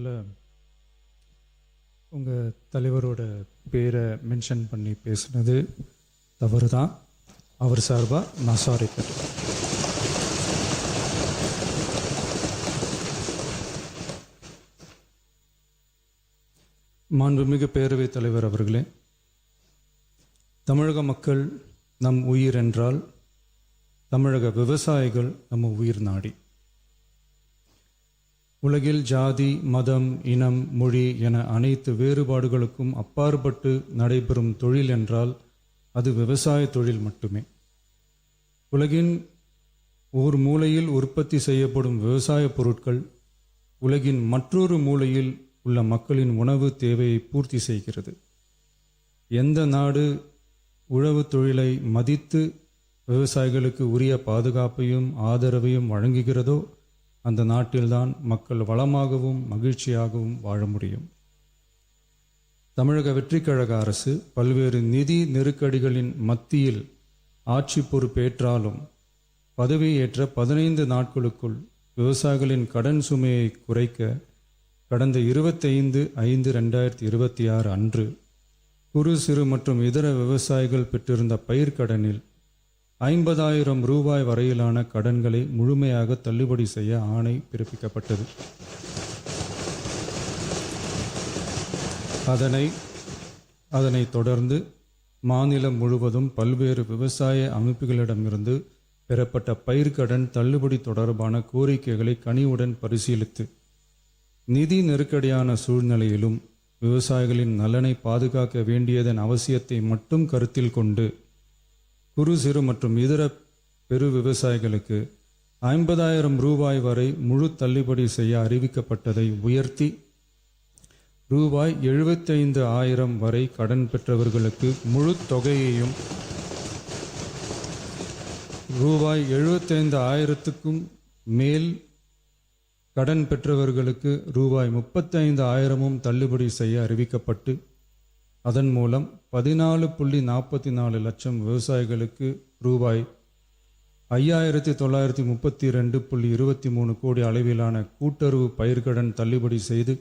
பேரில் உங்கள் தலைவரோட பேரை மென்ஷன் பண்ணி பேசுனது தவறு தான். அவர் சார்பாக நான் சாரி கேட்டேன். மாண்புமிகு பேரவைத் தலைவர் அவர்களே, தமிழக மக்கள் நம் உயிர் என்றால் தமிழக விவசாயிகள் நம்ம உயிர் நாடி. உலகில் ஜாதி, மதம், இனம், மொழி என அனைத்து வேறுபாடுகளுக்கும் அப்பாற்பட்டு நடைபெறும் தொழில் என்றால் அது விவசாய தொழில் மட்டுமே. உலகின் ஒரு மூலையில் உற்பத்தி செய்யப்படும் விவசாய பொருட்கள் உலகின் மற்றொரு மூலையில் உள்ள மக்களின் உணவு தேவையை பூர்த்தி செய்கிறது. எந்த நாடு உழவு தொழிலை மதித்து விவசாயிகளுக்கு உரிய பாதுகாப்பையும் ஆதரவையும் வழங்குகிறதோ அந்த நாட்டில்தான் மக்கள் வளமாகவும் மகிழ்ச்சியாகவும் வாழ முடியும். தமிழக வெற்றிக் கழக அரசு பல்வேறு நிதி நெருக்கடிகளின் மத்தியில் ஆட்சி பொறுப்பேற்றாலும் பதவியேற்ற 15 நாட்களுக்குள் விவசாயிகளின் கடன் சுமையை குறைக்க கடந்த 25/5/2026 அன்று குறு சிறு மற்றும் இதர விவசாயிகள் பெற்றிருந்த பயிர்க்கடனில் 50,000 ரூபாய் வரையிலான கடன்களை முழுமையாக தள்ளுபடி செய்ய ஆணை பிறப்பிக்கப்பட்டது. அதனைத் தொடர்ந்து மாநிலம் முழுவதும் பல்வேறு விவசாய அமைப்புகளிடமிருந்து பெறப்பட்ட பயிர்க்கடன் தள்ளுபடி தொடர்பான கோரிக்கைகளை கனிவுடன் பரிசீலித்து நிதி நெருக்கடியான சூழ்நிலையிலும் விவசாயிகளின் நலனை பாதுகாக்க வேண்டியதன் அவசியத்தை மட்டும் கருத்தில் கொண்டு குறு சிறு மற்றும் இதர பெரு விவசாயிகளுக்கு 50,000 ரூபாய் வரை முழு தள்ளுபடி செய்ய அறிவிக்கப்பட்டதை உயர்த்தி ரூபாய் 75,000 வரை கடன் பெற்றவர்களுக்கு முழு தொகையையும் ரூபாய் 75,000க்கும் மேல் கடன் பெற்றவர்களுக்கு ரூபாய் 35,000 தள்ளுபடி செய்ய அறிவிக்கப்பட்டு அதன் மூலம் 14.44 லட்சம் விவசாயிகளுக்கு ரூபாய் 5,932.23 கோடி அளவிலான கூட்டுறவு பயிர்க்கடன் தள்ளுபடி செய்து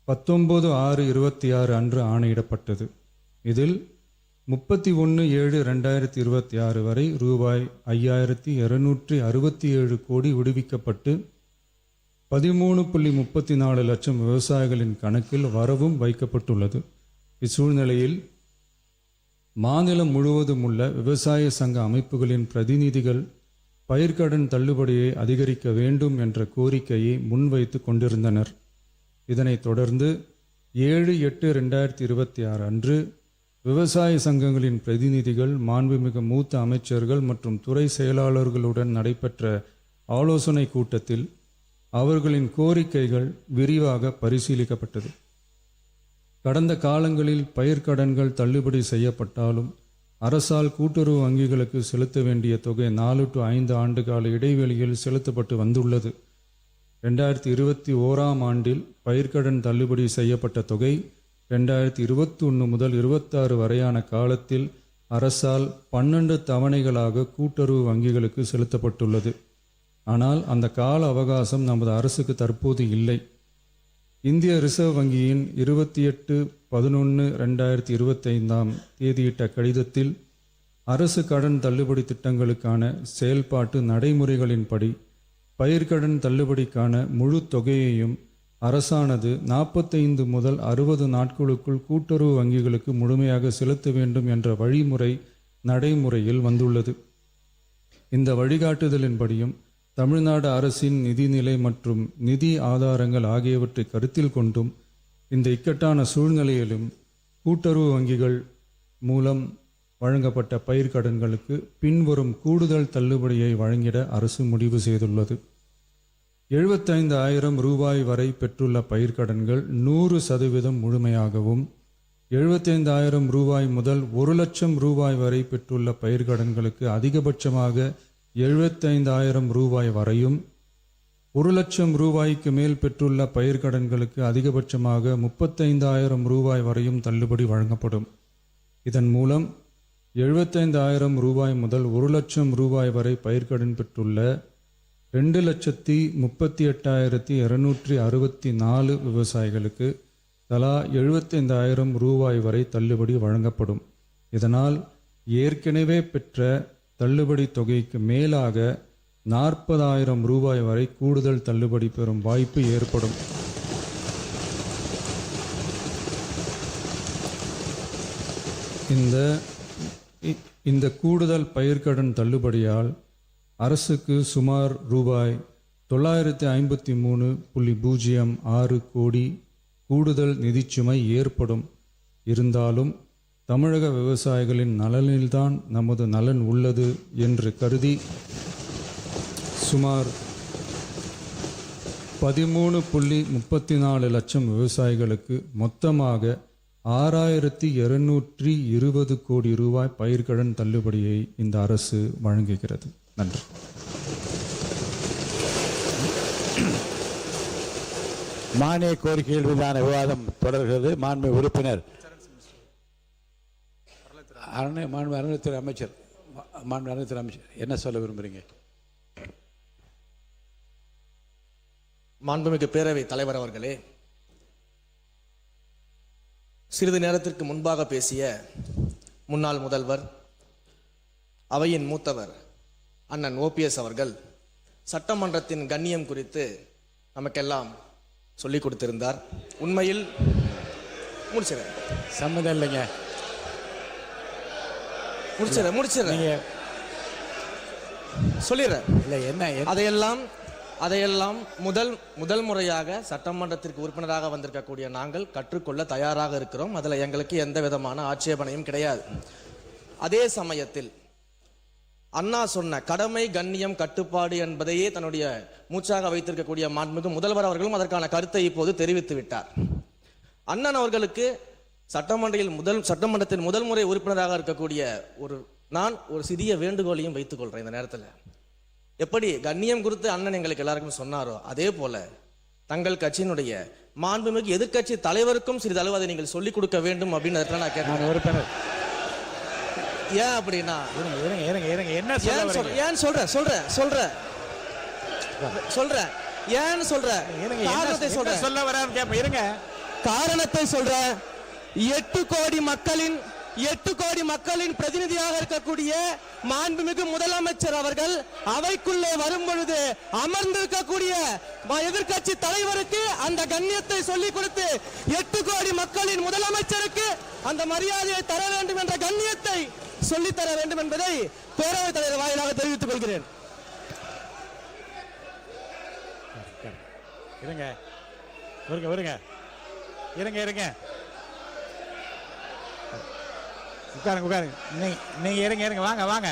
19/6/26 அன்று ஆணையிடப்பட்டது. இதில் 31/7/2026 வரை ரூபாய் 5,267 கோடி விடுவிக்கப்பட்டு 13.34 லட்சம் விவசாயிகளின் கணக்கில் வரவும் வைக்கப்பட்டுள்ளது. இச்சூழ்நிலையில் மாநிலம் முழுவதும் உள்ள விவசாய சங்க அமைப்புகளின் பிரதிநிதிகள் பயிர்க்கடன் தள்ளுபடியை அதிகரிக்க வேண்டும் என்ற கோரிக்கையை முன்வைத்து கொண்டிருந்தனர். இதனைத் தொடர்ந்து 7/8/2026 அன்று விவசாய சங்கங்களின் பிரதிநிதிகள் மாண்புமிகு மூத்த அமைச்சர்கள் மற்றும் துறை செயலாளர்களுடன் நடைபெற்ற ஆலோசனை கூட்டத்தில் அவர்களின் கோரிக்கைகள் விரிவாக பரிசீலிக்கப்பட்டது. கடந்த காலங்களில் பயிர்க்கடன்கள் தள்ளுபடி செய்யப்பட்டாலும் அரசால் கூட்டுறவு வங்கிகளுக்கு செலுத்த வேண்டிய தொகை 4 to 5 ஆண்டு கால இடைவெளியில் செலுத்தப்பட்டு வந்துள்ளது. 2021 ஆண்டில் பயிர்க்கடன் தள்ளுபடி செய்யப்பட்ட தொகை 2021 முதல் 26 வரையான காலத்தில் அரசால் 12 தவணைகளாக கூட்டுறவு வங்கிகளுக்கு செலுத்தப்பட்டுள்ளது. ஆனால் அந்த கால அவகாசம் நமது அரசுக்கு தற்போது இல்லை. இந்திய ரிசர்வ் வங்கியின் 28/11/2025 தேதியிட்ட கடிதத்தில் அரசு கடன் தள்ளுபடி திட்டங்களுக்கான செயல்பாட்டு நடைமுறைகளின்படி பயிர்க்கடன் தள்ளுபடிக்கான முழு தொகையையும் அரசானது 45 முதல் 60 நாட்களுக்குள் கூட்டுறவு வங்கிகளுக்கு முழுமையாக செலுத்த வேண்டும் என்ற வழிமுறை நடைமுறையில் வந்துள்ளது. இந்த வழிகாட்டுதலின்படியும் தமிழ்நாடு அரசின் நிதிநிலை மற்றும் நிதி ஆதாரங்கள் ஆகியவற்றை கருத்தில் கொண்டும் இந்த இக்கட்டான சூழ்நிலையிலும் கூட்டுறவு வங்கிகள் மூலம் வழங்கப்பட்ட பயிர்க்கடன்களுக்கு பின்வரும் கூடுதல் தள்ளுபடியை வழங்கிட அரசு முடிவு செய்துள்ளது. 75,000 ரூபாய் வரை பெற்றுள்ள பயிர்க்கடன்கள் 100% முழுமையாகவும், 75,000 ரூபாய் முதல் 1 லட்சம் ரூபாய் வரை பெற்றுள்ள பயிர்க்கடன்களுக்கு அதிகபட்சமாக 75,000 ரூபாய் வரையும், 1 லட்சம் ரூபாய்க்கு மேல் பெற்றுள்ள பயிர்க்கடன்களுக்கு அதிகபட்சமாக 35,000 ரூபாய் வரையும் தள்ளுபடி வழங்கப்படும். இதன் மூலம் 75,000 ரூபாய் முதல் 1 லட்சம் ரூபாய் வரை பயிர்க்கடன் பெற்றுள்ள 2,38,264 விவசாயிகளுக்கு தலா 75,000 ரூபாய் வரை தள்ளுபடி வழங்கப்படும். இதனால் ஏற்கனவே பெற்ற தள்ளுபடி தொகைக்கு மேலாக 40,000 ரூபாய் வரை கூடுதல் தள்ளுபடி பெறும் வாய்ப்பு ஏற்படும். இந்த கூடுதல் பயிர்க்கடன் தள்ளுபடியால் அரசுக்கு சுமார் ரூபாய் 953.06 கோடி கூடுதல் நிதிச்சுமை ஏற்படும். இருந்தாலும் தமிழக விவசாயிகளின் நலனில்தான் நமது நலன் உள்ளது என்று கருதி சுமார் 13.34 லட்சம் விவசாயிகளுக்கு மொத்தமாக 6,220 கோடி ரூபாய் பயிர்க்கடன் தள்ளுபடியை இந்த அரசு வழங்குகிறது. நன்றி. மானிய கோரிக்கைகள் மீதான விவாதம் தொடர்கிறது. மாண்பு உறுப்பினர் அறநிலையத்துறை அமைச்சர் என்ன சொல்ல விரும்புறீங்க? மாண்புமிகு பேரவை தலைவர் அவர்களே, சிறிது நேரத்திற்கு முன்பாக பேசிய முன்னாள் முதல்வர், அவையின் மூத்தவர் அண்ணன் ஓபிஎஸ் அவர்கள் சட்டமன்றத்தின் கண்ணியம் குறித்து நமக்கெல்லாம் சொல்லிக் கொடுத்திருந்தார். உண்மையில் முடிச்சிடறேன், சம்மதம் இல்லைங்க, முடிச்சிடறேன் சொல்லிடுறேன். இல்லை என்ன அதையெல்லாம் முதல் முறையாக சட்டமன்றத்திற்கு உறுப்பினராக வந்திருக்கக்கூடிய நாங்கள் கற்றுக்கொள்ள தயாராக இருக்கிறோம். அதில் எங்களுக்கு எந்த விதமான ஆட்சேபனையும் கிடையாது. அதே சமயத்தில் அண்ணா சொன்ன கடமை, கண்ணியம், கட்டுப்பாடு என்பதையே தன்னுடைய மூச்சாக வைத்திருக்கக்கூடிய மாண்புமிகு முதல்வர் அவர்களும் அதற்கான கருத்தை இப்போது தெரிவித்து விட்டார். அண்ணன் அவர்களுக்கு சட்டமன்றத்தின் முதல் முறை உறுப்பினராக இருக்கக்கூடிய நான் ஒரு சிறிய வேண்டுகோளையும் வைத்துக் கொள்றேன். இந்த நேரத்தில் எப்படி கண்ணியம் குறித்து அண்ணன் எங்களுக்கு எல்லாருக்கும் சொன்னாரோ, அதே போல தங்கள் கட்சியினுடைய மாண்புமிகு எதிர்கட்சி தலைவருக்கும் சிறிதளவு அதை நீங்கள் சொல்லிக் கொடுக்க வேண்டும் அப்படின்னு நான் கேட்டேன். ஏன் அப்படின்னா காரணத்தை சொல்ற 8 கோடி மக்களின் பிரதிநிதியாக இருக்கக்கூடிய மாண்புமிகு முதலமைச்சர் அவர்கள் அவைக்குள்ளே வரும் பொழுது அமர்ந்திருக்கக்கூடிய எதிர்கட்சி தலைவருக்கு அந்த கண்ணியத்தை சொல்லிக் கொடுத்து 8 கோடி மக்களின் முதலமைச்சருக்கு அந்த மரியாதையை தர வேண்டும் என்ற கண்ணியத்தை சொல்லித்தர வேண்டும் என்பதை பேரவைத் தலைவர் வாயிலாக தெரிவித்துக் கொள்கிறேன். உட்காருங்க. நீங்க இருங்க, வாங்க.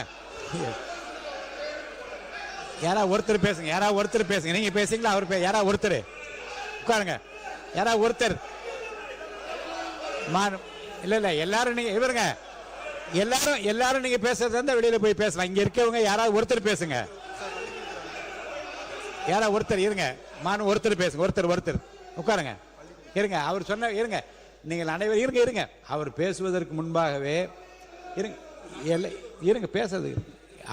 யாராவது ஒருத்தர் பேசுங்க. நீங்க பேசுங்களா? அவர் யாராவது ஒருத்தர் உட்காருங்க. யாராவது ஒருத்தர் இல்ல எல்லாரும் நீங்க இவருங்க எல்லாரும் நீங்க பேசுறதா இருந்தா வெளியில போய் பேசலாம். இங்க இருக்கவங்க யாராவது ஒருத்தர் பேசுங்க. யாராவது ஒருத்தர் இருங்க. ஒருத்தர் பேசுங்க. ஒருத்தர் உட்காருங்க. இருங்க. அவர் சொன்ன இருங்க. நீங்கள் அனைவரும் இருங்க. அவர் பேசுவதற்கு முன்பாகவே இருங்க பேசுறது.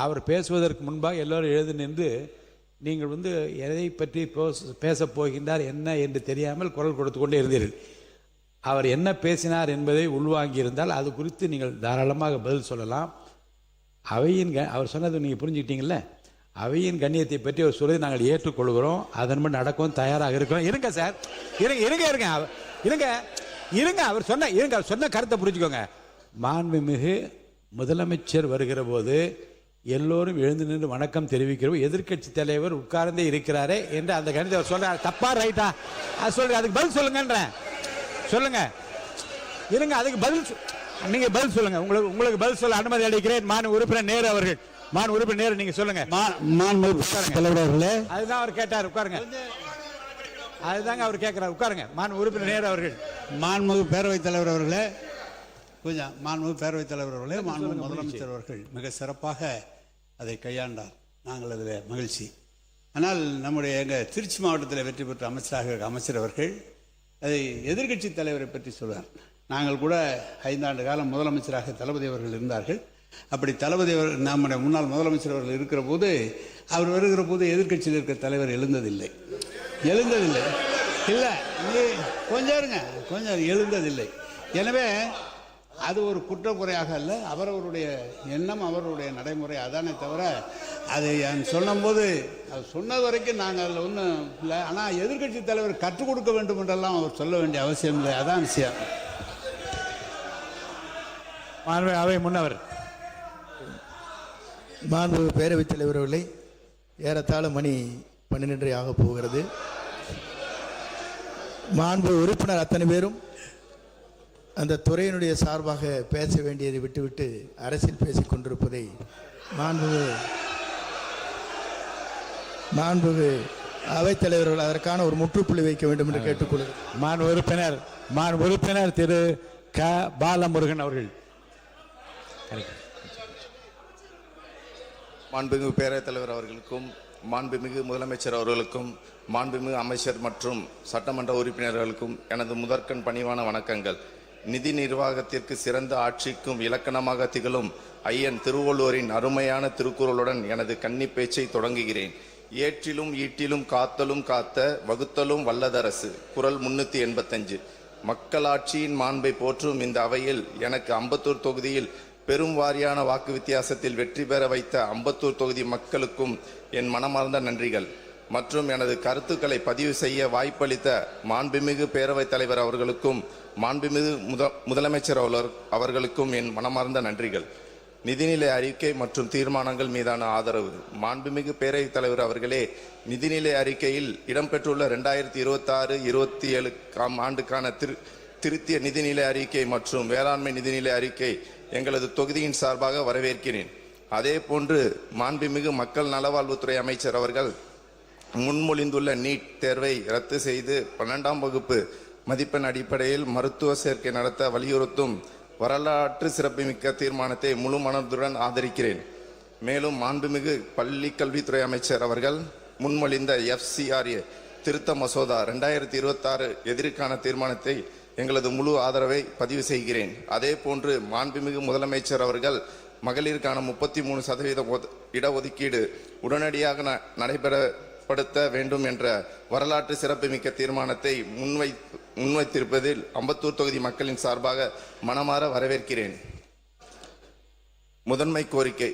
அவர் பேசுவதற்கு முன்பாக எல்லோரும் எழுதி நின்று நீங்கள் எதை பற்றி பேசப் போகின்றார் என்ன என்று தெரியாமல் குரல் கொடுத்து கொண்டே இருந்தீர்கள். அவர் என்ன பேசினார் என்பதை உள்வாங்கியிருந்தால் அது குறித்து நீங்கள் தாராளமாக பதில் சொல்லலாம். அவர் சொன்னது நீங்கள் புரிஞ்சுக்கிட்டீங்களே, அவையின் கண்ணியத்தை பற்றி அவர் சொல்லி நாங்கள் ஏற்றுக்கொள்கிறோம். அதன்படி நடக்கவும் தயாராக இருக்கிறோம். இருங்க சார், இருங்க. அவர் சொன்ன கருத்தை புரிஞ்சுக்கோங்க. மாண்புமிகு முதலமைச்சர் வருகிற போது எல்லோரும் எழுந்து நின்று வணக்கம் தெரிவிக்கிறோம். எதிர்கட்சி தலைவர் உட்கார்ந்தே இருக்கிறாரே என்று அந்த கணிதத்தை அவர் சொல்றாரு. தப்பா ரைட்டா? அது சொல்லுங்க. அதுக்கு பதில் சொல்லுங்கன்றேன். சொல்லுங்க. இருங்க. அதுக்கு நீங்க பதில் சொல்லுங்க. உங்களுக்கு பதில் சொல்ல அனுமதி அளிக்கிறேன். மாண்பு உறுப்பினர் நேரு அவர்கள். நீங்க சொல்லுங்க. அதுதான் அவர் கேட்டார். உட்காருங்க. அதுதாங்க அவர் கேட்கிறார். உட்காருங்க. மாண்பு உறுப்பினர் நேரு அவர்கள். மாண்புமிகு பேரவைத் தலைவர் அவர்களே, மாண்புமிகு பேரவைத் தலைவர் அவர்களே, மாண்புமிகு முதலமைச்சர் அவர்கள் மிக சிறப்பாக அதை கையாண்டார். நாங்கள் அதில் மகிழ்ச்சி. ஆனால் எங்கள் திருச்சி மாவட்டத்தில் வெற்றி பெற்ற அமைச்சர் அவர்கள் அதை எதிர்கட்சி தலைவரை பற்றி சொல்வார். நாங்கள் கூட 5 ஆண்டு காலம் முதலமைச்சராக தளபதி அவர்கள் இருந்தார்கள். அப்படி தளபதி நம்முடைய முன்னாள் முதலமைச்சர் அவர்கள் இருக்கிற போது அவர் வருகிற போது எதிர்க்கட்சியில் இருக்கிற தலைவர் எழுந்ததில்லை இல்லை நீ கொஞ்சம் இருங்க கொஞ்சம் எழுந்ததில்லை. எனவே அது ஒரு குற்றக்குறையாக அல்ல, அவரவருடைய எண்ணம் அவருடைய நடைமுறை அதானே தவிர அதை சொன்னபோது அது சொன்னது வரைக்கும் நாங்கள் அதில் ஒன்றும் இல்லை. ஆனால் எதிர்க்கட்சி தலைவர் கற்றுக் கொடுக்க வேண்டும் என்றெல்லாம் அவர் சொல்ல வேண்டிய அவசியம் இல்லை, அதான் விஷயம். அவை முன்னவர் மாண்பு பேரவைத் தலைவர் அவர்களே, ஏறத்தாழ மணி 12:30 ஆக போகிறது. மாண்பு உறுப்பினர் அத்தனை பேரும் அந்த துறையினுடைய சார்பாக பேச வேண்டியதை விட்டுவிட்டு அரசியல் பேசிக் கொண்டிருப்பதை மாண்புகு அவைத்தலைவர்கள் அதற்கான ஒரு முற்றுப்புள்ளி வைக்க வேண்டும் என்று கேட்டுக்கொள்கிறேன். மாண்பு உறுப்பினர் திரு க பாலமுருகன் அவர்கள். மாண்புமிகு பேரவைத் தலைவர் அவர்களுக்கும், மாண்புமிகு முதலமைச்சர் அவர்களுக்கும், மாண்புமிகு அமைச்சர் மற்றும் சட்டமன்ற உறுப்பினர்களுக்கும் எனது முதற்கண் பணிவான வணக்கங்கள். நிதி நிர்வாகத்திற்கு சிறந்த ஆட்சிக்கும் இலக்கணமாக திகழும் ஐயன் திருவள்ளுவரின் அருமையான திருக்குறளுடன் எனது கன்னி பேச்சை தொடங்குகிறேன். ஏற்றிலும் ஈட்டிலும் காத்தலும் காத்த வகுத்தலும் வல்லதரசு. குறள் 385. மக்களாட்சியின் மாண்பை போற்றும் இந்த அவையில் எனக்கு அம்பத்தூர் தொகுதியில் பெரும் வாரியான வாக்கு வித்தியாசத்தில் வெற்றி பெற வைத்த அம்பத்தூர் தொகுதி மக்களுக்கும் என் மனமார்ந்த நன்றிகள் மற்றும் எனது கருத்துக்களை பதிவு செய்ய வாய்ப்பளித்த மாண்புமிகு பேரவைத் தலைவர் அவர்களுக்கும் மாண்புமிகு முதலமைச்சர் அவர்களுக்கும் என் மனமார்ந்த நன்றிகள். நிதிநிலை அறிக்கை மற்றும் தீர்மானங்கள் மீதான ஆதரவு. மாண்புமிகு பேரவைத் தலைவர் அவர்களே, நிதிநிலை அறிக்கையில் இடம்பெற்றுள்ள 2026-27 ஆண்டுக்கான திருத்திய நிதிநிலை அறிக்கை மற்றும் வேளாண்மை நிதிநிலை அறிக்கை எங்களது தொகுதியின் சார்பாக வரவேற்கிறேன். அதே போன்று மாண்புமிகு மக்கள் நலவாழ்வுத்துறை அமைச்சர் அவர்கள் முன்மொழிந்துள்ள நீட் தேர்வை ரத்து செய்து 12ஆம் வகுப்பு மதிப்பெண் அடிப்படையில் மருத்துவ சேர்க்கை நடத்த வலியுறுத்தும் வரலாற்று சிறப்புமிக்க தீர்மானத்தை முழு மனதுடன் ஆதரிக்கிறேன். மேலும் மாண்புமிகு பள்ளி கல்வித்துறை அமைச்சர் அவர்கள் முன்மொழிந்த FCRA திருத்த மசோதா 2026 எதிர்கான தீர்மானத்தை எங்களது முழு ஆதரவை பதிவு செய்கிறேன். அதே போன்று மாண்புமிகு முதலமைச்சர் அவர்கள் மகளிருக்கான 33% இடஒதுக்கீடு உடனடியாக நடைபெறப்படுத்த வேண்டும் என்ற வரலாற்று சிறப்புமிக்க தீர்மானத்தை முன்வைத்திருப்பதில் அம்பத்தூர் தொகுதி மக்களின் சார்பாக மனமாற வரவேற்கிறேன். முதன்மை கோரிக்கை